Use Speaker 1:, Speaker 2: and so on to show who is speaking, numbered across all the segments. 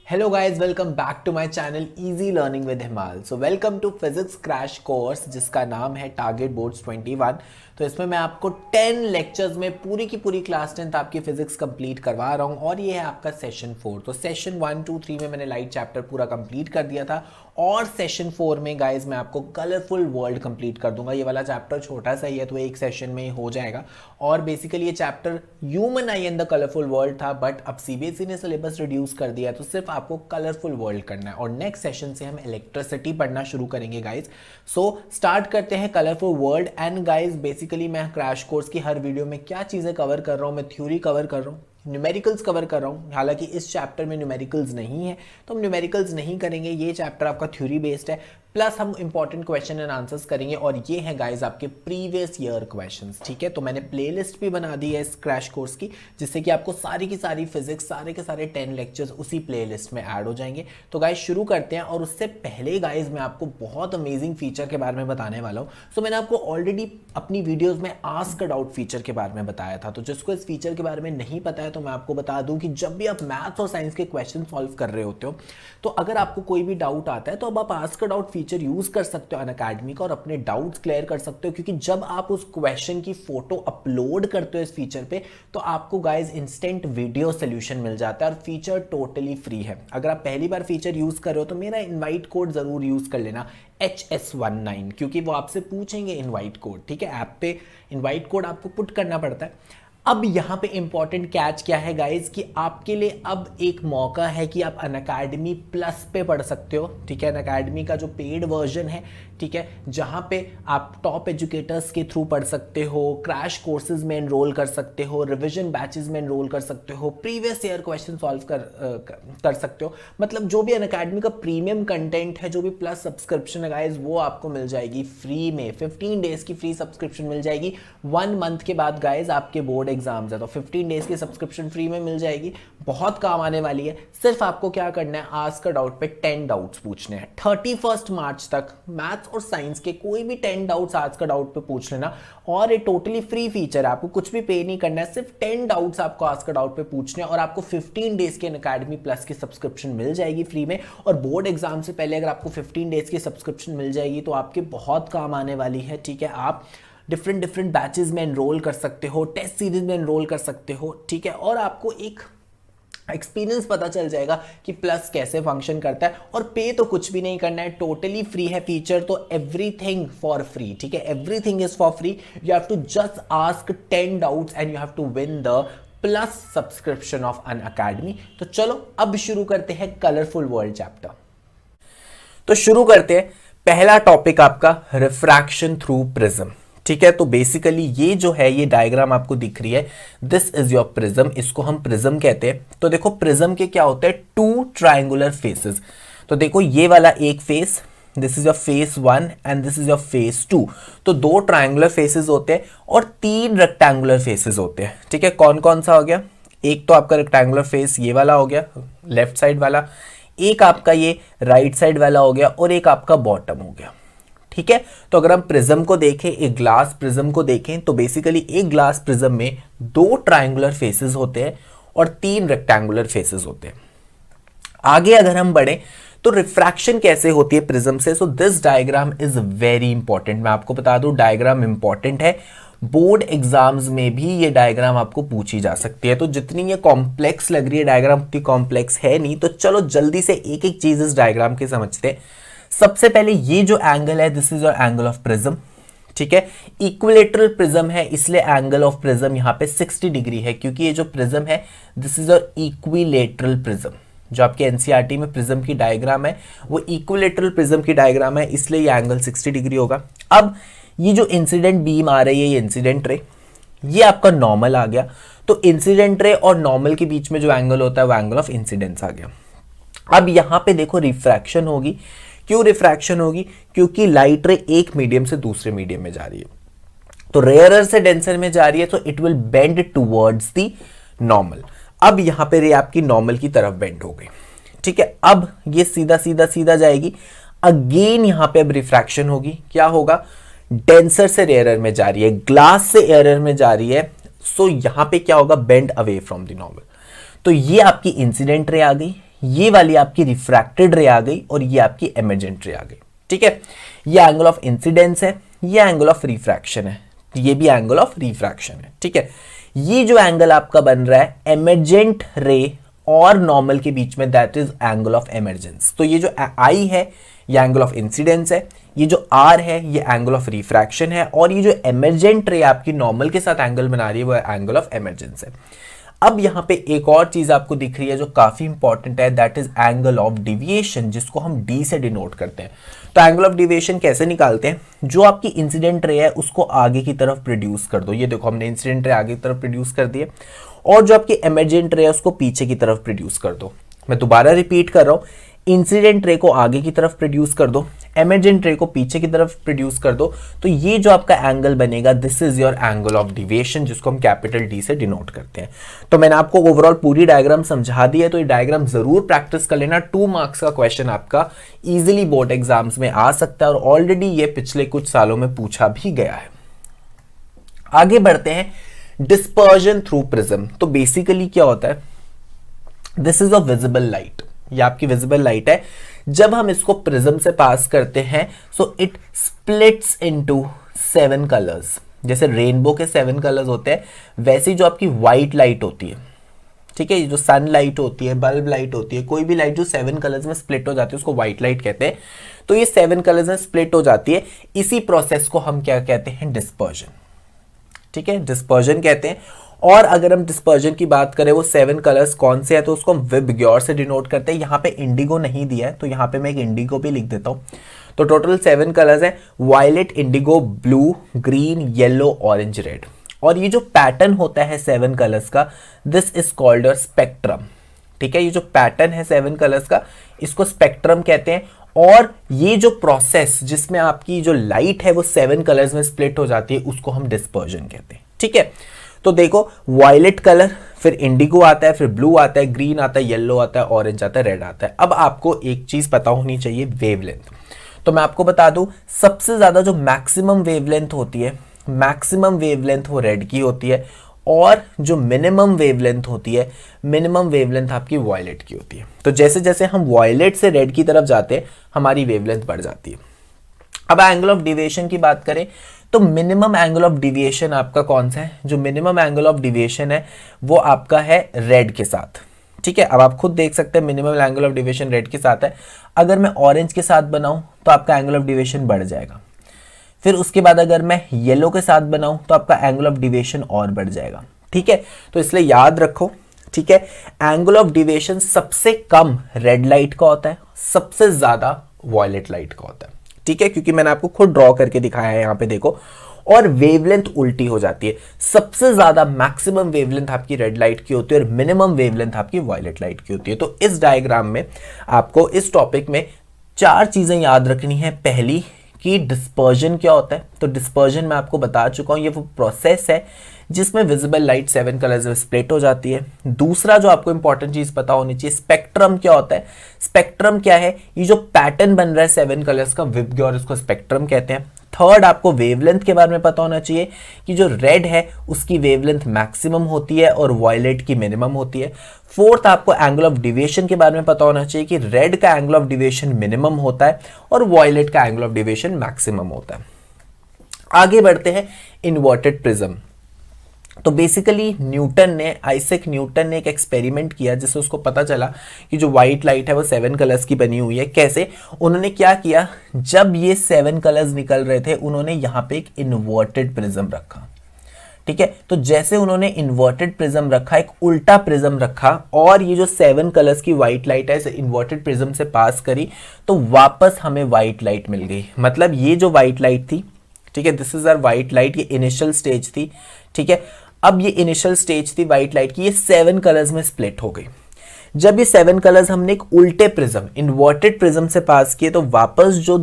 Speaker 1: Hello guys, welcome back to my channel easy learning with Himal. So welcome to physics crash course जिसका नाम है target boards 21। तो इसमें मैं आपको 10 लेक्चर्स में पूरी की पूरी क्लास 10th आपकी फिजिक्स कंप्लीट करवा रहा हूँ और ये है आपका सेशन 4। तो सेशन 1, 2, 3 में मैंने लाइट चैप्टर पूरा कंप्लीट कर दिया था और सेशन 4 में गाइज मैं आपको कलरफुल वर्ल्ड कंप्लीट कर दूंगा। ये वाला चैप्टर छोटा सा ही है तो एक सेशन में ही हो जाएगा। और बेसिकली ये chapter human I and the colourful world था, बट अब सीबीएसई ने सिलेबस रिड्यूस कर दिया तो सिर्फ आपको कलरफुल वर्ल्ड करना है और नेक्स्ट सेशन से हम इलेक्ट्रिसिटी पढ़ना शुरू करेंगे गाइज। सो स्टार्ट करते हैं colourful world. And guys basically मैं क्रैश कोर्स की हर वीडियो में क्या चीज़ें कवर कर रहा हूँ, मैं थ्योरी कवर कर रहा हूँ, न्यूमेरिकल्स कवर कर रहा हूँ। हालांकि इस चैप्टर में न्यूमेरिकल्स नहीं है तो हम न्यूमेरिकल्स नहीं करेंगे, ये चैप्टर आपका थ्योरी बेस्ड है। प्लस हम इंपॉर्टेंट क्वेश्चन एंड आंसर्स करेंगे और ये हैं गाइस आपके प्रीवियस ईयर क्वेश्चंस। ठीक है, तो मैंने प्लेलिस्ट भी बना दी है इस क्रैश कोर्स की, जिससे कि आपको सारी की सारी फिजिक्स सारे के सारे 10 लेक्चर्स उसी प्लेलिस्ट में ऐड हो जाएंगे। तो गाइस शुरू करते हैं। और उससे पहले गाइस मैं आपको बहुत अमेजिंग फीचर के बारे में बताने वाला हूँ। सो मैंने आपको ऑलरेडी अपनी वीडियोज में आस्क अ डाउट फीचर के बारे में बताया था, तो जिसको इस फीचर के बारे में नहीं पता है तो मैं आपको बता दूं कि जब भी आप मैथ्स और साइंस के क्वेश्चन सॉल्व कर रहे होते हो तो अगर आपको कोई भी डाउट आता है तो अब आप ask a doubt feature use कर सकते हो अनअकैडमी का और अपने डाउट्स क्लियर कर सकते हो। क्योंकि जब आप उस क्वेश्चन की फोटो अपलोड करते हो इस फीचर पे तो आपको गाइज इंस्टेंट वीडियो सोल्यूशन मिल जाता है और फीचर टोटली फ्री है। अगर आप पहली बार फीचर यूज कर रहे हो तो मेरा इनवाइट कोड जरूर यूज कर लेना HS19, क्योंकि वो आपसे पूछेंगे इनवाइट कोड। ठीक है, ऐप पे इनवाइट कोड आपको पुट करना पड़ता है। अब यहाँ पे इंपॉर्टेंट कैच क्या है गाइज कि आपके लिए अब एक मौका है कि आप अनअकैडमी प्लस पे पढ़ सकते हो। ठीक है, अनअकैडमी का जो पेड वर्जन है, ठीक है, जहाँ पे आप टॉप एजुकेटर्स के थ्रू पढ़ सकते हो, क्रैश कोर्सेज में एनरोल कर सकते हो, रिविजन बैचेस में एनरोल कर सकते हो, प्रीवियस ईयर क्वेश्चन सॉल्व कर सकते हो। मतलब जो भी अनअकैडमी का प्रीमियम कंटेंट है, जो भी प्लस सब्सक्रिप्शन है गाइज, वो आपको मिल जाएगी फ्री में। 15 डेज की फ्री सब्सक्रिप्शन मिल जाएगी। 1 मंथ के बाद गाइज आपके बोर्ड एग्जाम्स है तो 15 डेज की सब्सक्रिप्शन फ्री में मिल जाएगी। बहुत काम आने वाली है। सिर्फ आपको क्या करना है, आस्क अ डाउट पे 10 डाउट्स पूछने हैं। 31 मार्च तक मैथ्स और साइंस के कोई भी 10 डाउट्स आस्क अ डाउट पे पूछ लेना और ये टोटली फ्री फीचर है। आपको कुछ भी पे नहीं करना है, सिर्फ 10 डाउट्स आपको आस्क अ डाउट पे पूछने हैं और आपको 15 डेज के अनअकैडमी प्लस की सब्सक्रिप्शन मिल जाएगी फ्री में। और बोर्ड एग्जाम से पहले अगर आपको 15 डेज की सब्सक्रिप्शन मिल जाएगी तो आपके बहुत काम आने वाली है। ठीक है, आप डिफरेंट बैचेस में एनरोल कर सकते हो, टेस्ट सीरीज में एनरोल कर सकते हो। ठीक है, और आपको एक एक्सपीरियंस पता चल जाएगा कि प्लस कैसे फंक्शन करता है। और पे तो कुछ भी नहीं करना है, टोटली फ्री है फीचर, तो एवरीथिंग फॉर फ्री। ठीक है, everything is for free. You have to just ask 10 doubts and you have to win the plus subscription of Unacademy. तो चलो अब शुरू करते हैं कलरफुल वर्ल्ड चैप्टर। तो शुरू करते हैं। पहला टॉपिक आपका रिफ्रैक्शन थ्रू प्रिज्म। ठीक है, तो बेसिकली ये जो है, ये डायग्राम आपको दिख रही है, दिस इज योर प्रिज्म। इसको हम प्रिज्म कहते हैं। तो देखो प्रिज्म के क्या होते हैं, 2 ट्रायंगुलर फेसेस। तो देखो ये वाला एक face, this is your face 1 and this is your face 2। तो 2 ट्रायंगुलर फेसेस होते हैं और 3 रेक्टेंगुलर फेसेस होते हैं। ठीक है, कौन कौन सा हो गया, एक तो आपका रेक्टेंगुलर फेस ये वाला हो गया लेफ्ट साइड वाला, एक आपका ये राइट साइड वाला हो गया और एक आपका बॉटम हो गया। ठीक है, तो अगर हम प्रिज्म को देखें, एक ग्लास प्रिज्म को देखें, तो बेसिकली एक ग्लास प्रिज्म में 2 ट्रायंगुलर फेसेस होते हैं और 3 रेक्टेंगुलर फेसेस होते हैं। आगे अगर हम बढ़े तो रिफ्रैक्शन कैसे होती है प्रिज्म से। So this diagram is very important. मैं आपको बता दूं डायग्राम इंपॉर्टेंट है, बोर्ड एग्जाम्स में भी ये डायग्राम आपको पूछी जा सकती है। तो जितनी ये कॉम्प्लेक्स लग रही है डायग्राम उतनी कॉम्प्लेक्स है नहीं। तो चलो जल्दी से एक एक चीज इस डायग्राम के समझते हैं। सबसे पहले ये जो एंगल है, this is your angle of prism. ठीक है, इक्विलेटरल प्रिज्म है इसलिए एंगल ऑफ प्रिज्म यहाँ पे 60 डिग्री है, क्योंकि ये जो प्रिज्म है this is your equilateral prism. जो आपके एनसीईआरटी में प्रिज्म की डायग्राम है वो इक्विलेटरल प्रिज्म की डायग्राम है, इसलिए ये एंगल 60 डिग्री होगा। अब ये जो इंसिडेंट बीम आ रही है, ये इंसिडेंट रे, ये आपका नॉर्मल आ गया। तो इंसिडेंट रे और नॉर्मल के बीच में जो एंगल होता है वो एंगल ऑफ इंसिडेंस आ गया। अब यहाँ पे देखो रिफ्रैक्शन होगी। क्यों रिफ्रैक्शन होगी, क्योंकि लाइट रे एक मीडियम से दूसरे मीडियम में जा रही है। तो रेयरर से डेंसर में जा रही है तो it will bend towards the normal. अब यहां पे रे आपकी नॉर्मल की तरफ बेंड हो गई। ठीक है, अब ये सीधा सीधा सीधा जाएगी। अगेन यहां पे अब रिफ्रैक्शन होगी। क्या होगा, डेंसर से रेयरर में जा रही है, ग्लास से एयरर में जा रही है। सो यहां पे क्या होगा, bend away from the normal. तो ये आपकी इंसिडेंट रे आ गई, ये वाली आपकी रिफ्रैक्टेड रे आ गई और ये आपकी एमर्जेंट रे आ गई। ठीक है, ये एंगल ऑफ इंसिडेंस है, ये एंगल ऑफ रिफ्रैक्शन है, ये भी एंगल ऑफ रिफ्रैक्शन है। ठीक है, ये जो एंगल आपका बन रहा है एमर्जेंट रे और नॉर्मल के बीच में, that is angle of emergence. तो ये जो आई है ये एंगल ऑफ इंसिडेंस है, ये जो आर है ये एंगल ऑफ रिफ्रैक्शन है, और ये जो एमर्जेंट रे आपकी नॉर्मल के साथ एंगल बना रही है वो एंगल ऑफ एमर्जेंस है। अब यहां पे एक और चीज आपको दिख रही है जो काफी इंपॉर्टेंट है, that is angle of deviation, जिसको हम डी से डिनोट करते हैं। तो एंगल ऑफ डिविएशन कैसे निकालते हैं, जो आपकी इंसिडेंट रे है उसको आगे की तरफ प्रोड्यूस कर दो। ये देखो हमने इंसिडेंट रे आगे की तरफ प्रोड्यूस कर दिए, और जो आपकी एमर्जेंट रे है उसको पीछे की तरफ प्रोड्यूस कर दो। मैं दोबारा रिपीट कर रहा हूं, इंसिडेंट रे को आगे की तरफ प्रोड्यूस कर दो, एमर्जेंट रे को पीछे की तरफ प्रोड्यूस कर दो। तो ये जो आपका एंगल बनेगा this is your angle of deviation, जिसको हम कैपिटल डी से डिनोट करते हैं। तो मैंने आपको ओवरऑल पूरी डायग्राम समझा दी है, तो ये डायग्राम जरूर प्रैक्टिस कर लेना। 2 मार्क्स का क्वेश्चन आपका इजीली बोर्ड एग्जाम्स में आ सकता है, और ऑलरेडी ये पिछले कुछ सालों में पूछा भी गया है। आगे बढ़ते हैं, डिस्पर्जन थ्रू प्रिज्म। तो बेसिकली क्या होता है, this is a visible light, ये आपकी विजिबल लाइट है। जब हम इसको प्रिज्म से पास करते हैं so it splits into 7 colours. जैसे रेनबो के 7 कलर्स होते हैं, वैसे जो आपकी व्हाइट लाइट होती है, ठीक है, ये जो सन लाइट होती है, बल्ब लाइट होती है, कोई भी लाइट जो 7 कलर्स में स्प्लिट हो जाती है उसको व्हाइट लाइट कहते हैं। तो ये 7 कलर्स में स्प्लिट हो जाती है, इसी प्रोसेस को हम क्या कहते हैं, डिस्पर्जन। ठीक है, डिस्पर्जन कहते हैं। और अगर हम डिस्पर्जन की बात करें, वो 7 कलर्स कौन से हैं, तो उसको हम विबग्योर से डिनोट करते हैं। यहाँ पे इंडिगो नहीं दिया है, तो यहाँ पे मैं एक इंडिगो भी लिख देता हूँ। तो टोटल 7 कलर्स हैं, violet, indigo, blue, green, yellow, orange, red. और ये जो पैटर्न होता है 7 कलर्स का, this is called a spectrum. ठीक है, ये जो पैटर्न है 7 कलर्स का, इसको स्पेक्ट्रम कहते हैं। और ये जो प्रोसेस जिसमें आपकी जो लाइट है वो 7 कलर्स में स्प्लिट हो जाती है, उसको हम डिस्पर्जन कहते हैं। ठीक है, तो देखो वायलेट कलर, फिर इंडिगो आता है, फिर ब्लू आता है, ग्रीन आता है, येलो आता है, ऑरेंज आता है, रेड आता है। अब आपको एक चीज पता होनी चाहिए, वेवलेंथ। तो मैं आपको बता दूं, सबसे ज्यादा जो मैक्सिमम वेवलेंथ होती है, मैक्सिमम वेवलेंथ वो रेड की होती है, और जो मिनिमम वेवलेंथ होती है, मिनिमम वेवलेंथ आपकी वायलेट की होती है। तो जैसे जैसे हम वायलेट से रेड की तरफ जाते हैं, हमारी वेवलेंथ बढ़ जाती है। अब एंगल ऑफ डिविएशन की बात करें, तो मिनिमम एंगल ऑफ डिविएशन आपका कौन सा है, जो मिनिमम एंगल ऑफ डिविएशन है वो आपका है रेड के साथ। ठीक है, अब आप खुद देख सकते हैं minimum angle of deviation red के साथ है। अगर मैं ऑरेंज के साथ बनाऊं तो आपका एंगल ऑफ डिविएशन बढ़ जाएगा। फिर उसके बाद अगर मैं येलो के साथ बनाऊं तो आपका एंगल ऑफ डिविएशन और बढ़ जाएगा। ठीक है, तो इसलिए याद रखो, ठीक है, एंगल ऑफ डिविएशन सबसे कम रेड लाइट का होता है, सबसे ज्यादा वॉयलेट लाइट का होता है। ठीक है, क्योंकि मैंने आपको खुद ड्रॉ करके दिखाया है यहाँ पे देखो। और वेवलेंथ उल्टी हो जाती है, सबसे ज्यादा मैक्सिमम वेवलेंथ आपकी रेड लाइट की होती है और मिनिमम वेवलेंथ आपकी वॉयलेट लाइट की होती है। तो इस डायग्राम में आपको इस टॉपिक में 4 चीजें याद रखनी है। पहली कि डिस्पर्जन क्या होता है, तो डिस्पर्जन मैं आपको बता चुका हूं, ये वो प्रोसेस है जिसमें विजिबल लाइट 7 कलर्स में स्प्लिट हो जाती है। दूसरा जो आपको इंपॉर्टेंट चीज पता होनी चाहिए, स्पेक्ट्रम क्या होता है। स्पेक्ट्रम क्या है, ये जो पैटर्न बन रहा है 7 कलर्स का, विबग्योर, इसको स्पेक्ट्रम कहते हैं। थर्ड, आपको वेवलेंथ के बारे में पता होना चाहिए कि जो रेड है उसकी वेवलेंथ मैक्सिमम होती है और वायलेट की मिनिमम होती है। फोर्थ, आपको एंगल ऑफ डिविएशन के बारे में पता होना चाहिए कि रेड का एंगल ऑफ डिविएशन मिनिमम होता है और वायलेट का एंगल ऑफ डिविएशन मैक्सिमम होता है। आगे बढ़ते हैं, इन्वर्टेड प्रिज्म। तो बेसिकली न्यूटन ने, आइजैक न्यूटन ने एक एक्सपेरिमेंट किया जिससे उसको पता चला कि जो व्हाइट लाइट है वो 7 कलर्स की बनी हुई है। कैसे, उन्होंने क्या किया, जब ये 7 कलर्स निकल रहे थे उन्होंने यहाँ पे एक इन्वर्टेड प्रिज्म रखा। ठीक है, तो जैसे उन्होंने इन्वर्टेड प्रिज्म रखा, एक उल्टा प्रिज्म रखा, और ये जो 7 कलर्स की व्हाइट लाइट है इसे इन्वर्टेड प्रिज्म से पास करी, तो वापस हमें व्हाइट लाइट मिल गई। मतलब ये जो व्हाइट लाइट थी, ठीक है, this is our white light, ये इनिशियल स्टेज थी। ठीक है, अब ये इनिशियल स्टेज थी व्हाइट लाइट की, ये 7 कलर्स में स्प्लिट हो गई। जब ये 7 कलर्स हमने एक उल्टे प्रिज्म, इन्वर्टेड प्रिज्म से पास किए, तो वापस जो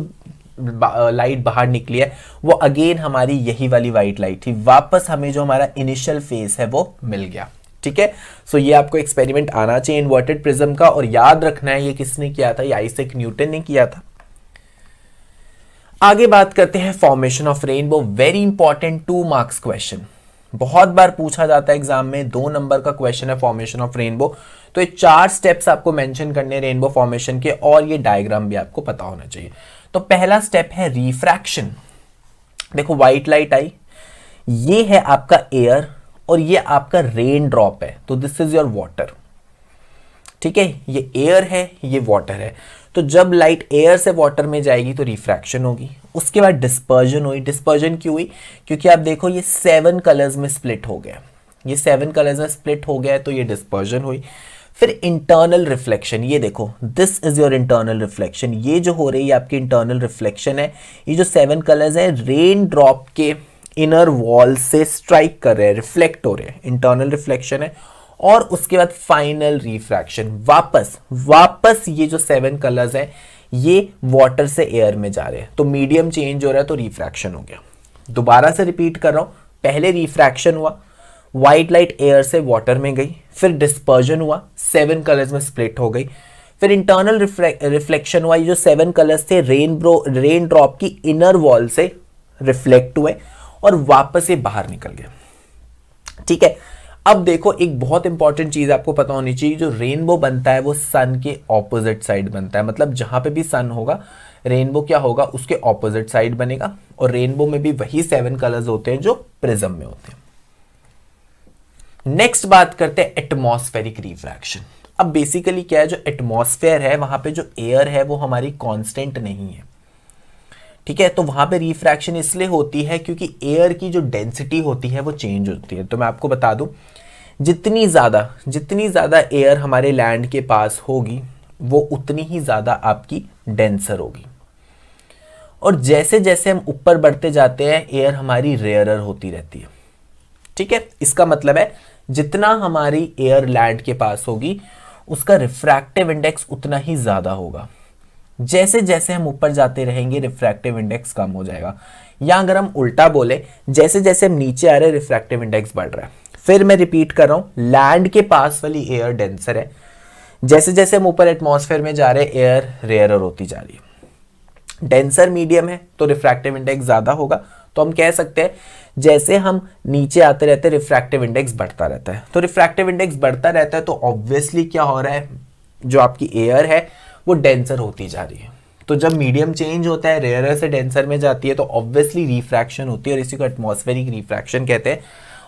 Speaker 1: लाइट बाहर निकली है वो अगेन हमारी यही वाली व्हाइट लाइट थी। वापस हमें जो हमारा इनिशियल फेस है वो मिल गया। ठीक है, सो ये आपको एक्सपेरिमेंट आना चाहिए इन्वर्टेड प्रिज्म का, और याद रखना है ये किसने किया था, ये आइजैक न्यूटन ने किया था। आगे बात करते हैं formation of rainbow, very important 2 marks question, बहुत बार पूछा जाता है एग्जाम में, 2 नंबर का क्वेश्चन है फॉर्मेशन ऑफ रेनबो। तो ये 4 स्टेप्स आपको मेंशन करने रेनबो फॉर्मेशन के, और ये डायग्राम भी आपको पता होना चाहिए। तो पहला स्टेप है रिफ्रैक्शन। देखो व्हाइट लाइट आई, ये है आपका एयर और ये आपका रेन ड्रॉप है, तो दिस इज योर वाटर। ठीक है, ये एयर है, ये वाटर है। तो जब लाइट एयर से वाटर में जाएगी तो रिफ्रैक्शन होगी। उसके बाद डिस्पर्जन हुई। डिस्पर्जन क्यों हुई? क्योंकि आप देखो ये 7 कलर्स में स्प्लिट हो गया, ये 7 कलर्स में स्प्लिट हो गया, तो ये डिस्पर्जन हुई। फिर इंटरनल रिफ्लेक्शन, ये देखो this is your internal reflection. ये जो हो रही है आपकी इंटरनल रिफ्लेक्शन है, ये जो 7 कलर्स है रेन ड्रॉप के इनर वॉल से स्ट्राइक कर रहे हैं, रिफ्लेक्ट हो रहे हैं, इंटरनल रिफ्लेक्शन है। और उसके बाद फाइनल रिफ्रैक्शन, वापस ये जो 7 कलर्स हैं ये वाटर से एयर में जा रहे हैं, तो मीडियम चेंज हो रहा है, तो रिफ्रैक्शन हो गया। दोबारा से रिपीट कर रहा हूं, पहले रिफ्रैक्शन हुआ, व्हाइट लाइट एयर से वाटर में गई, फिर डिस्पर्जन हुआ, 7 कलर्स में स्प्लिट हो गई, फिर इंटरनल रिफ्लेक्शन हुआ, ये जो 7 कलर्स थे रेन ड्रॉप की इनर वॉल से रिफ्लेक्ट हुए और वापस ये बाहर निकल गया। ठीक है, अब देखो एक बहुत इंपॉर्टेंट चीज आपको पता होनी चाहिए, जो रेनबो बनता है वो सन के ऑपोजिट साइड बनता है, मतलब जहां पे भी सन होगा रेनबो क्या होगा, उसके ऑपोजिट साइड बनेगा। और रेनबो में भी वही 7 कलर्स होते हैं जो प्रिज्म में होते हैं। नेक्स्ट बात करते हैं एटमॉस्फेरिक रिफ्रैक्शन। अब बेसिकली क्या है, जो एटमॉस्फेयर है वहां पे जो एयर है वो हमारी कांस्टेंट नहीं है। ठीक है, तो वहां पे रिफ्रैक्शन इसलिए होती है क्योंकि एयर की जो डेंसिटी होती है वो चेंज होती है। तो मैं आपको बता दूं, जितनी ज्यादा एयर हमारे लैंड के पास होगी वो उतनी ही ज्यादा आपकी डेंसर होगी। और जैसे जैसे हम ऊपर बढ़ते जाते हैं एयर हमारी रेयरर होती रहती है। ठीक है, इसका मतलब है जितना हमारी एयर लैंड के पास होगी उसका रिफ्रैक्टिव इंडेक्स उतना ही ज्यादा होगा। जैसे जैसे हम ऊपर जाते रहेंगे रिफ्रैक्टिव इंडेक्स कम हो जाएगा, या अगर हम उल्टा बोले जैसे जैसे हम नीचे आ रहे हैं रिफ्रैक्टिव इंडेक्स बढ़ रहा है। फिर मैं रिपीट कर रहा हूं, लैंड के पास वाली एयर डेंसर है, जैसे जैसे हम ऊपर एटमॉस्फेयर में जा रहे हैं एयर रेयरर होती जा रही है। डेंसर मीडियम है तो रिफ्रैक्टिव इंडेक्स ज्यादा होगा, तो हम कह सकते हैं जैसे हम नीचे आते रहते हैं रिफ्रैक्टिव इंडेक्स बढ़ता रहता है। तो रिफ्रैक्टिव इंडेक्स बढ़ता रहता है तो ऑब्वियसली क्या हो रहा है, जो आपकी एयर है वो डेंसर होती जा रही है। तो जब मीडियम चेंज होता है रेयरर से डेंसर में जाती है तो ऑब्वियसली रिफ्रैक्शन होती है, और इसी को एटमॉस्फेरिक रिफ्रैक्शन कहते हैं।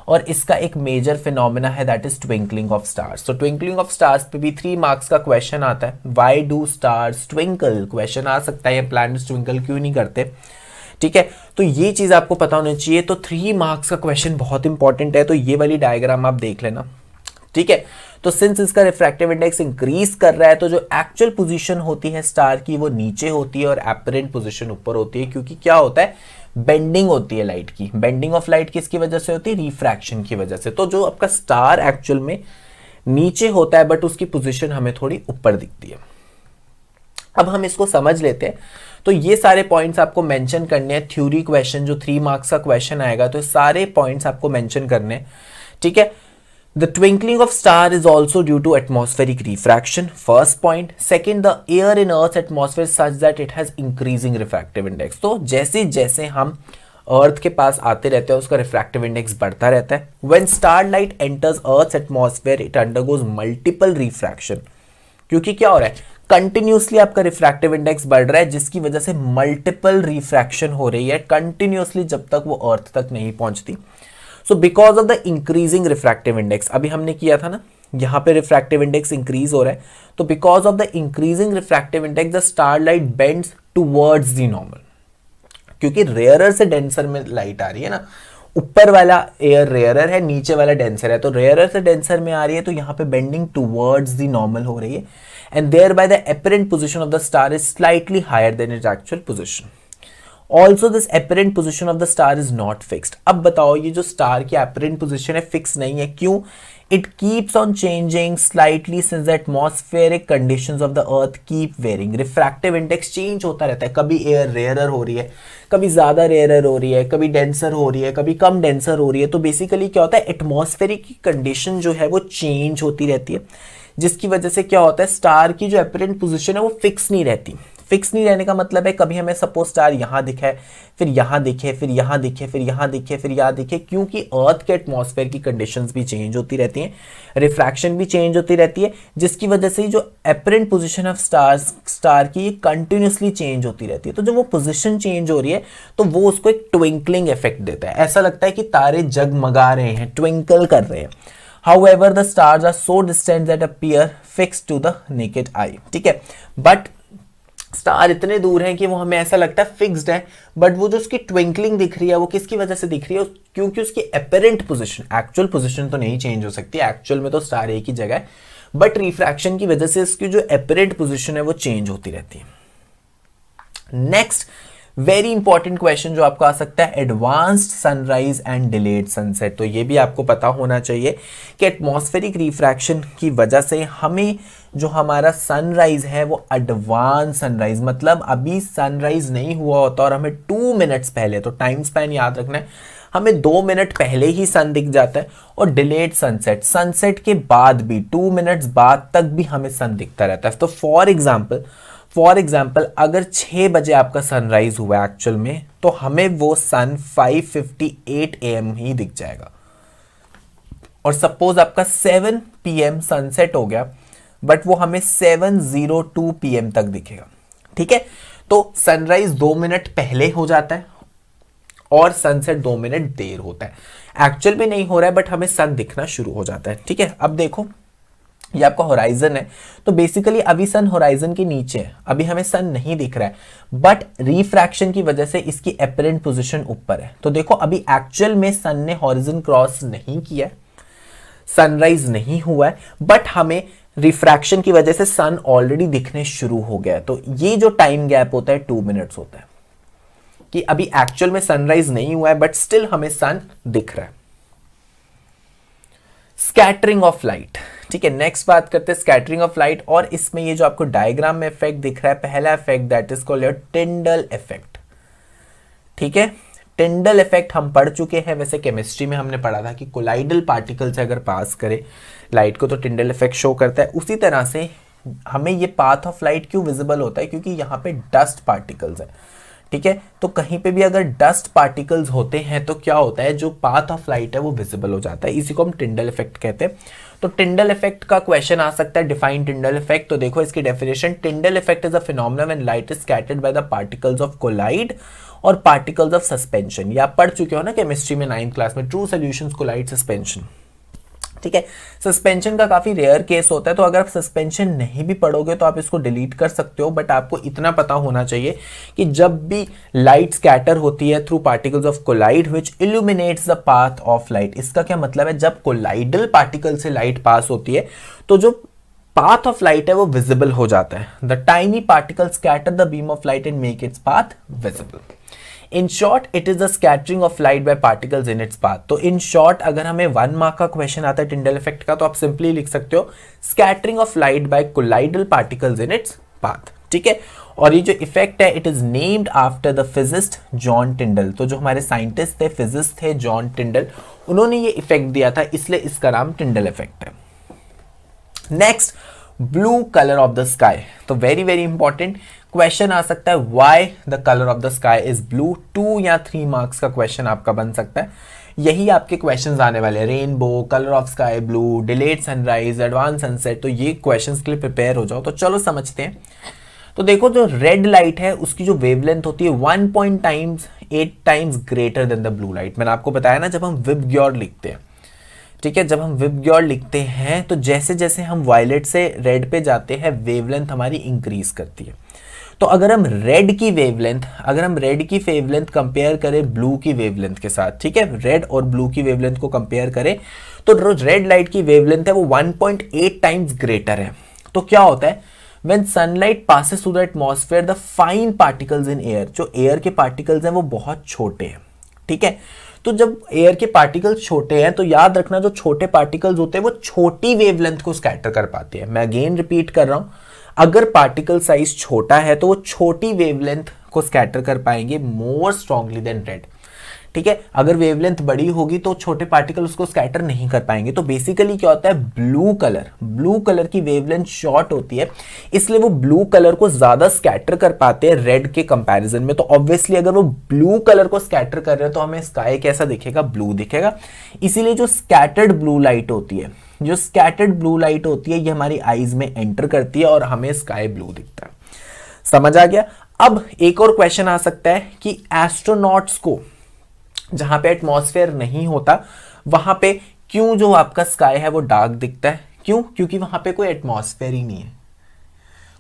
Speaker 1: और इसका एक मेजर फिनोमेना है that is twinkling of stars. तो ट्विंकलिंग ऑफ स्टार्स पे भी 3 मार्क्स का क्वेश्चन आता है, why do stars twinkle, question आ सकता है, प्लैनेट्स ट्विंकल क्यों नहीं करते। ठीक है, तो ये चीज आपको पता होनी चाहिए। तो 3 मार्क्स का क्वेश्चन बहुत इंपॉर्टेंट है, तो ये वाली डायग्राम आप देख लेना। ठीक है, तो सिंस इसका रिफ्रैक्टिव इंडेक्स इंक्रीज कर रहा है तो जो एक्चुअल पोजीशन होती है स्टार की वो नीचे होती है और एपरेंट पोजीशन ऊपर होती है, क्योंकि क्या होता है बेंडिंग होती है लाइट की। बेंडिंग ऑफ लाइट किसकी वजह से होती है, रिफ्रैक्शन की वजह से। तो जो आपका स्टार एक्चुअल में नीचे होता है बट उसकी पोजीशन हमें थोड़ी ऊपर दिखती है। अब हम इसको समझ लेते हैं। तो ये सारे पॉइंट्स आपको मेंशन करने हैं, थ्योरी क्वेश्चन जो 3 मार्क्स का क्वेश्चन आएगा तो सारे पॉइंट्स आपको मेंशन करने हैं। ठीक है, the twinkling of star is also due to atmospheric refraction, first point. Second, the air in earth's atmosphere is such that it has increasing refractive index. तो जैसे जैसे हम अर्थ के पास आते रहते हैं उसका रिफ्रैक्टिव इंडेक्स बढ़ता रहता है। When starlight enters earth's atmosphere it undergoes multiple refraction, क्योंकि क्या हो रहा है कंटिन्यूसली आपका रिफ्रैक्टिव इंडेक्स बढ़ रहा है, जिसकी वजह से मल्टीपल रिफ्रैक्शन हो रही है कंटिन्यूसली जब तक वो अर्थ तक नहीं पहुंचती। So because of the increasing refractive index, अभी हमने किया था ना, यहां पे रिफ्रैक्टिव इंडेक्स इंक्रीज हो रहा है, तो because of the increasing refractive index the starlight bends towards the normal, क्योंकि रेयरर से डेंसर में लाइट आ रही है ना, ऊपर वाला एयर रेयरर है, नीचे वाला डेंसर है, तो रेयरर से डेंसर में आ रही है तो यहाँ पे बेंडिंग टुवर्ड्स द नॉर्मल हो रही है, and thereby the apparent position of the star is slightly higher than its actual position. Also this apparent position of the star is not fixed. अब बताओ ये जो स्टार की apparent position है fix नहीं है, क्यों? It keeps on changing slightly since the atmospheric conditions of the earth keep varying. Refractive index change होता रहता है, कभी एयर रेयरर हो रही है, कभी ज्यादा रेयरर हो रही है, कभी डेंसर हो रही है, कभी कम डेंसर हो रही है। तो बेसिकली क्या होता है एटमॉस्फेरिक की कंडीशन जो है वो चेंज होती रहती है, जिसकी वजह से क्या होता है स्टार की जो अपरेंट पोजीशन है वो फिक्स नहीं रहती। फिक्स नहीं रहने का मतलब है कभी हमें सपोज स्टार यहाँ दिखे, फिर यहाँ दिखे, फिर यहाँ दिखे, फिर यहाँ दिखे, फिर यहाँ दिखे, क्योंकि अर्थ के एटमॉस्फेयर की कंडीशंस भी चेंज होती रहती हैं, रिफ्रैक्शन भी चेंज होती रहती है, जिसकी वजह से जो अपरेंट पोजीशन ऑफ स्टार की कंटिन्यूसली चेंज होती रहती है। तो जब वो पोजीशन चेंज हो रही है तो वो उसको एक ट्विंकलिंग इफेक्ट देता है, ऐसा लगता है कि तारे जगमगा रहे हैं, ट्विंकल कर रहे हैं। However, the stars are so distant that appear fixed to the naked eye. ठीक है, बट स्टार इतने दूर हैं कि वो हमें ऐसा लगता है फिक्स्ड है, बट वो जो उसकी ट्विंकलिंग दिख रही है वो किसकी वजह से दिख रही है? क्योंकि उसकी अपेरेंट पोजीशन, एक्चुअल पोजीशन तो नहीं चेंज हो सकती, एक्चुअल में तो स्टार एक ही जगह है, बट रिफ्रैक्शन की वजह से इसकी जो अपेरेंट पोजीशन है वो चेंज होती रहती है। नेक्स्ट वेरी इंपॉर्टेंट क्वेश्चन जो आपको आ सकता है, advanced sunrise and delayed sunset. तो ये भी आपको पता होना चाहिए कि एटमॉस्फेरिक रिफ्रैक्शन की वजह से हमें जो हमारा सनराइज है वो एडवांस सनराइज, मतलब अभी सनराइज नहीं हुआ होता और हमें 2 मिनट्स पहले, तो टाइम स्पैन याद रखना है, हमें 2 मिनट पहले ही सन दिख जाता है। और डिलेड सनसेट, सनसेट के बाद भी 2 मिनट्स बाद तक भी हमें सन दिखता रहता है। तो फॉर एग्जाम्पल अगर 6 बजे आपका सनराइज हुआ एक्चुअल में, तो हमें वो सन 5:58 AM ही दिख जाएगा। और सपोज आपका 7 PM सनसेट हो गया, बट वो हमें 7:02 PM तक दिखेगा। ठीक है, तो सनराइज 2 मिनट पहले हो जाता है और सनसेट 2 मिनट देर होता है। एक्चुअल में नहीं हो रहा है, बट हमें सन दिखना शुरू हो जाता है। ठीक है, अब देखो ये आपका होराइजन है, तो बेसिकली अभी सन होराइजन के नीचे है, अभी हमें सन नहीं दिख रहा है, बट रिफ्रैक्शन की वजह से इसकी अपरेंट पोजीशन ऊपर है। तो देखो अभी एक्चुअल में सन ने हॉरिजन क्रॉस नहीं किया, सनराइज नहीं हुआ है, बट हमें रिफ्रैक्शन की वजह से सन ऑलरेडी दिखने शुरू हो गया है। तो ये जो टाइम गैप होता है 2 मिनट्स होता है, कि अभी एक्चुअल में सनराइज नहीं हुआ है बट स्टिल हमें सन दिख रहा है। स्कैटरिंग ऑफ लाइट, ठीक है, नेक्स्ट बात करते हैं स्कैटरिंग ऑफ लाइट। और इसमें ये जो आपको डायग्राम में इफेक्ट दिख रहा है, पहला effect that is called Tyndall effect. ठीक है, टिंडल इफेक्ट हम पढ़ चुके हैं, वैसे केमिस्ट्री में हमने पढ़ा था कि कोलाइडल पार्टिकल से अगर पास करे लाइट को तो टिंडल इफेक्ट शो करता है। उसी तरह से हमें ये पाथ ऑफ लाइट क्यों विजिबल होता है? क्योंकि यहाँ पे डस्ट पार्टिकल्स है। ठीक है, तो कहीं पे भी अगर डस्ट पार्टिकल्स होते हैं तो क्या होता है, जो पाथ ऑफ लाइट है वो विजिबल हो जाता है, इसी को हम टिंडल इफेक्ट कहते हैं। तो टिंडल इफेक्ट का क्वेश्चन आ सकता है, डिफाइन टिंडल इफेक्ट। तो देखो इसकी definition, Tyndall effect is a phenomena when light is scattered by the particles of colloid और पार्टिकल्स ऑफ सस्पेंशन। ये आप पढ़ चुके हो ना केमिस्ट्री में 9th क्लास में, ट्रू सॉल्यूशंस कोलाइड सस्पेंशन। ठीक है, सस्पेंशन का काफी रेयर केस होता है, तो अगर आप सस्पेंशन नहीं भी पढ़ोगे तो आप इसको डिलीट कर सकते हो, बट आपको इतना पता होना चाहिए कि जब भी लाइट स्कैटर होती है through particles of colloid which illuminates the path of light, इसका क्या मतलब है, जब कोलाइडल पार्टिकल से लाइट पास होती है तो जो पाथ ऑफ लाइट है वो विजिबल हो जाता है। The tiny particle scatter the beam of light and make its path visible. In short it is the scattering of light by particles in its path. तो इन शॉर्ट अगर हमें 1 mark का question आता है Tyndall effect का, तो आप simply लिख सकते हो scattering of light by colloidal particles in its path. ठीक है, और ये जो इफेक्ट है it is named after the physicist John टिंडल। तो जो हमारे साइंटिस्ट थे, फिजिस्ट थे जॉन टिंडल, उन्होंने ये इफेक्ट दिया था, इसलिए इसका नाम टिंडल इफेक्ट है। Next, blue colour of the sky. तो वेरी वेरी इंपॉर्टेंट क्वेश्चन आ सकता है, why the colour of the sky is blue. 2 या 3 मार्क्स का क्वेश्चन आपका बन सकता है, यही आपके क्वेश्चंस आने वाले हैं, rainbow, colour of sky blue, delayed sunrise, advance sunset. तो ये क्वेश्चंस के लिए प्रिपेयर हो जाओ। तो चलो समझते हैं। तो देखो जो रेड लाइट है उसकी जो वेवलेंथ होती है 1.8 times greater than the blue light. मैंने आपको बताया ना, जब हम विबग्योर लिखते हैं, ठीक है, जब हम विबग्योर लिखते हैं तो जैसे जैसे हम वायलेट से रेड पे जाते हैं वेवलेंथ हमारी इंक्रीज करती है। तो अगर हम रेड की वेवलेंथ कंपेयर करें ब्लू की वेवलेंथ के साथ, ठीक है, रेड और ब्लू की वेवलेंथ को कंपेयर करें तो रेड लाइट की वेवलेंथ है वो 1.8 टाइम्स ग्रेटर है। तो क्या होता है, when sunlight passes through the atmosphere the fine particles in air, जो एयर के पार्टिकल्स हैं वो बहुत छोटे हैं। ठीक है, तो जब एयर के पार्टिकल्स छोटे हैं तो याद रखना जो छोटे पार्टिकल्स होते हैं वो छोटी वेवलेंथ को स्कैटर कर पाते हैं। मैं अगेन रिपीट कर रहा हूं, अगर पार्टिकल साइज छोटा है तो वो छोटी वेवलेंथ को स्कैटर कर पाएंगे मोर स्ट्रांगली देन रेड। ठीक है, अगर वेवलेंथ बड़ी होगी तो छोटे पार्टिकल उसको स्कैटर नहीं कर पाएंगे। तो बेसिकली क्या होता है, ब्लू कलर की वेवलेंथ शॉर्ट होती है, इसलिए वो ब्लू कलर को ज्यादा स्कैटर कर पाते हैं रेड के कंपैरिजन में। तो ऑब्वियसली अगर वो ब्लू कलर को स्कैटर कर रहे हैं तो हमें स्काई कैसा दिखेगा, ब्लू दिखेगा। इसीलिए जो स्कैटर्ड ब्लू लाइट होती है, ये हमारी आईज में एंटर करती है और हमें स्काई ब्लू दिखता है। समझ आ गया। अब एक और क्वेश्चन आ सकता है कि एस्ट्रोनॉट्स को जहां पे एटमॉस्फेयर नहीं होता वहां पे क्यों जो आपका स्काई है वो डार्क दिखता है? क्यों? क्योंकि वहां पे कोई एटमॉस्फेयर ही नहीं है,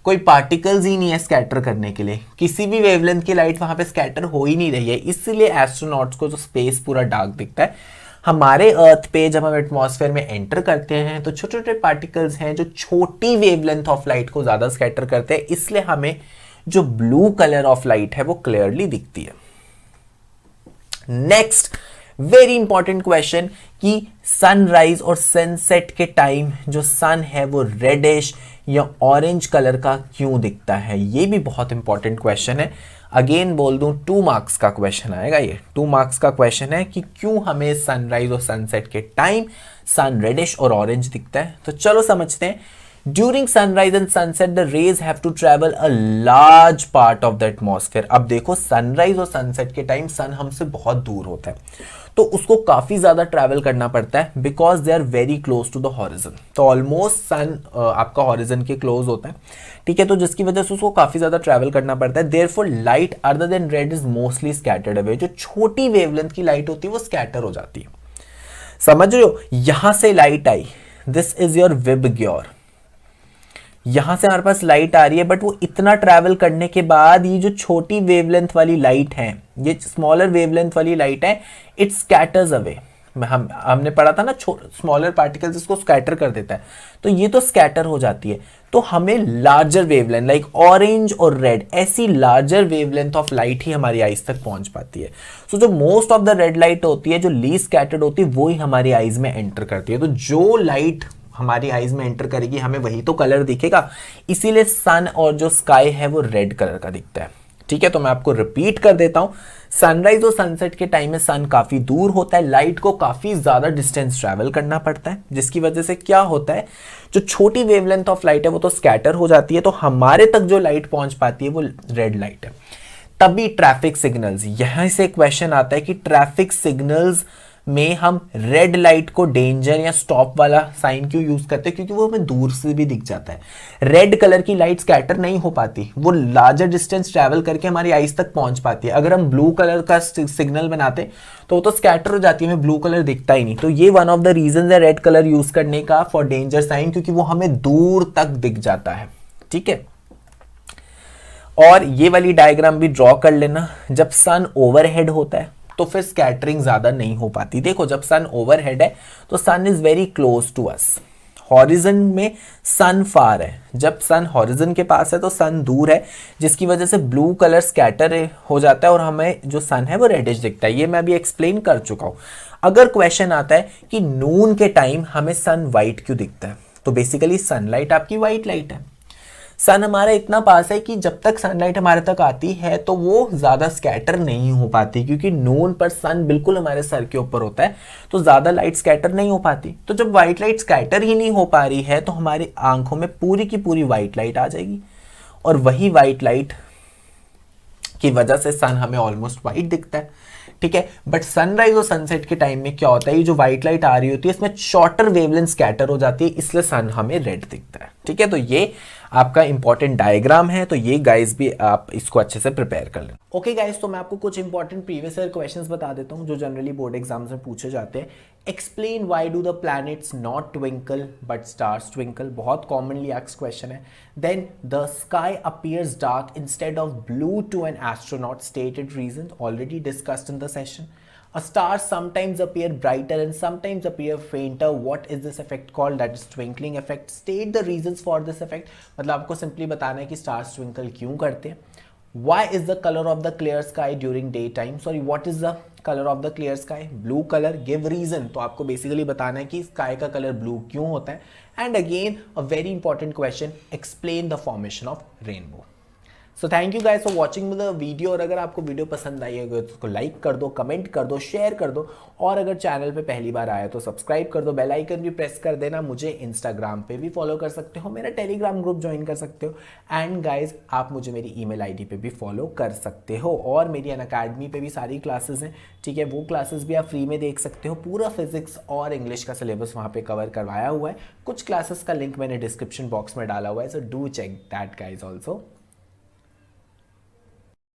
Speaker 1: कोई पार्टिकल्स ही नहीं है स्कैटर करने के लिए, किसी भी वेवलेंथ की लाइट वहां पे स्कैटर हो ही नहीं रही है, इसलिए एस्ट्रोनॉट्स को जो स्पेस पूरा डार्क दिखता है। हमारे अर्थ पे जब हम एटमॉस्फेयर में एंटर करते हैं तो छोटे छोटे पार्टिकल्स हैं जो छोटी वेवलेंथ ऑफ लाइट को ज्यादा स्कैटर करते हैं, इसलिए हमें जो ब्लू कलर ऑफ लाइट है वो क्लियरली दिखती है। नेक्स्ट वेरी इंपॉर्टेंट क्वेश्चन कि सनराइज और सनसेट के टाइम जो सन है वो रेडिश या ऑरेंज कलर का क्यों दिखता है? ये भी बहुत इंपॉर्टेंट क्वेश्चन है। अगेन बोल दूं 2 मार्क्स का क्वेश्चन आएगा, ये 2 मार्क्स का क्वेश्चन है कि क्यों हमें सनराइज और सनसेट के टाइम सन रेडिश और ऑरेंज दिखता है। तो चलो समझते हैं। During sunrise and sunset, the rays have to travel a large part of the atmosphere. अब देखो सनराइज और सनसेट के टाइम सन हमसे बहुत दूर होता है, तो उसको काफी ज्यादा ट्रैवल करना पड़ता है because they are very close to the horizon. तो ऑलमोस्ट सन आपका हॉरिजन के क्लोज होता है, ठीक है, तो जिसकी वजह से उसको काफी ज्यादा ट्रैवल करना पड़ता है। Therefore light other than red is mostly scattered away. जो छोटी वेवलेंथ की लाइट होती है वो स्कैटर हो जाती है। समझ रहे हो? यहां से light I, this is your VIBGYOR, यहां से हमारे पास लाइट आ रही है, बट वो इतना ट्रैवल करने के बाद ये जो छोटी वेवलेंथ वाली लाइट है, ये स्मॉलर वेवलेंथ वाली लाइट है, इट स्कैटर्स अवे। हमने पढ़ा था ना, स्मॉलर पार्टिकल्स इसको स्कैटर कर देता है, तो ये तो स्कैटर हो जाती है। तो हमें लार्जर वेवलेंथ लाइक ऑरेंज और रेड, ऐसी लार्जर वेवलेंथ ऑफ लाइट ही हमारी आईज तक पहुंच पाती है। सो जो most of the red light होती है, जो लीस्ट स्कैटर्ड होती है, वो ही हमारी आईज में एंटर करती है। तो जो लाइट हमारी आईज में एंटर करेगी हमें वही तो कलर दिखेगा, इसीलिए सन और जो स्काई है वो रेड कलर का दिखता है। ठीक है, तो मैं आपको रिपीट कर देता हूं। सनराइज और सनसेट के टाइम में सन काफी दूर होता है, लाइट को काफी ज्यादा डिस्टेंस ट्रैवल करना पड़ता है, जिसकी वजह से क्या होता है, जो छोटी वेवलेंथ ऑफ लाइट है वो तो स्कैटर हो जाती है, तो हमारे तक जो लाइट पहुंच पाती है वो रेड लाइट है। तभी ट्रैफिक सिग्नल्स, यहां से क्वेश्चन आता है कि ट्रैफिक सिग्नल्स में हम रेड लाइट को डेंजर या स्टॉप वाला साइन क्यों यूज करते हैं? क्योंकि वो हमें दूर से भी दिख जाता है। रेड कलर की लाइट स्कैटर नहीं हो पाती, वो लार्जर डिस्टेंस ट्रैवल करके हमारी आईज तक पहुंच पाती है। अगर हम ब्लू कलर का सिग्नल बनाते तो वो तो स्कैटर हो जाती है, हमें ब्लू कलर दिखता ही नहीं। तो ये वन ऑफ द रीजन है रेड कलर यूज करने का फॉर डेंजर साइन, क्योंकि वो हमें दूर तक दिख जाता है। ठीक है, और ये वाली डायग्राम भी ड्रॉ कर लेना। जब सन ओवरहेड होता है तो फिर स्कैटरिंग ज्यादा नहीं हो पाती। देखो, जब सन ओवरहेड है तो sun is very close to us, horizon में सन फार है, जब सन हॉरिजन के पास है तो सन दूर है, जिसकी वजह से ब्लू कलर स्कैटर हो जाता है और हमें जो सन है वो रेडिश दिखता है। ये मैं अभी एक्सप्लेन कर चुका हूं। अगर क्वेश्चन आता है कि नून के टाइम हमें सन व्हाइट क्यों दिखता है, तो बेसिकली सनलाइट आपकी व्हाइट लाइट है। सन हमारा इतना पास है कि जब तक सनलाइट हमारे तक आती है तो वो ज्यादा स्कैटर नहीं हो पाती, क्योंकि नून पर सन बिल्कुल हमारे सर के ऊपर होता है, तो ज्यादा लाइट स्कैटर नहीं हो पाती। तो जब व्हाइट लाइट स्कैटर ही नहीं हो पा रही है तो हमारी आंखों में पूरी की पूरी व्हाइट लाइट आ जाएगी, और वही व्हाइट लाइट की वजह से सन हमें ऑलमोस्ट व्हाइट दिखता है। ठीक है, बट सनराइज और सनसेट के टाइम में क्या होता है, ये जो व्हाइट लाइट आ रही होती है इसमें शॉर्टर वेवलेंथ स्कैटर हो जाती है, इसलिए सन हमें रेड दिखता है। ठीक है, तो ये आपका इंपॉर्टेंट डायग्राम है, तो ये गाइस भी आप इसको अच्छे से प्रिपेयर कर लें। ओके गाइस, तो मैं आपको कुछ इंपॉर्टेंट प्रीवियस ईयर क्वेश्चंस बता देता हूं जो जनरली बोर्ड एग्जाम्स में पूछे जाते हैं। Explain why do the planets not twinkle but stars twinkle, बहुत कॉमनली आस्क्ड क्वेश्चन है। Then the sky appears dark instead of blue to an astronaut, stated reason, already discussed in the session. A star sometimes appear brighter and sometimes appear fainter. What is this effect called? That is twinkling effect. State the reasons for this effect. मतलब आपको simply बताना है कि stars twinkle क्यों करते हैं। Why is the color of the clear sky during daytime? Sorry, what is the color of the clear sky? Blue color. Give reason. तो आपको बेसिकली बताना है कि sky का कलर blue क्यों होता है। And again, a very important question. Explain the formation of rainbow. So thank you guys for watching the video. और अगर आपको वीडियो पसंद आई होगी तो उसको लाइक कर दो, कमेंट कर दो, शेयर कर दो, और अगर चैनल पे पहली बार आए तो सब्सक्राइब कर दो, बेल आइकन भी प्रेस कर देना। मुझे इंस्टाग्राम पे भी फॉलो कर सकते हो, मेरा टेलीग्राम ग्रुप ज्वाइन कर सकते हो, एंड गाइज आप मुझे मेरी ईमेल आईडी पे भी फॉलो कर सकते हो। और मेरी अनअकैडमी पे भी सारी क्लासेस हैं, ठीक है, वो क्लासेस भी आप फ्री में देख सकते हो। पूरा फिजिक्स और इंग्लिश का सिलेबस वहाँ पे कवर करवाया हुआ है। कुछ क्लासेस का लिंक मैंने डिस्क्रिप्शन बॉक्स में डाला हुआ है, so do check that guys also.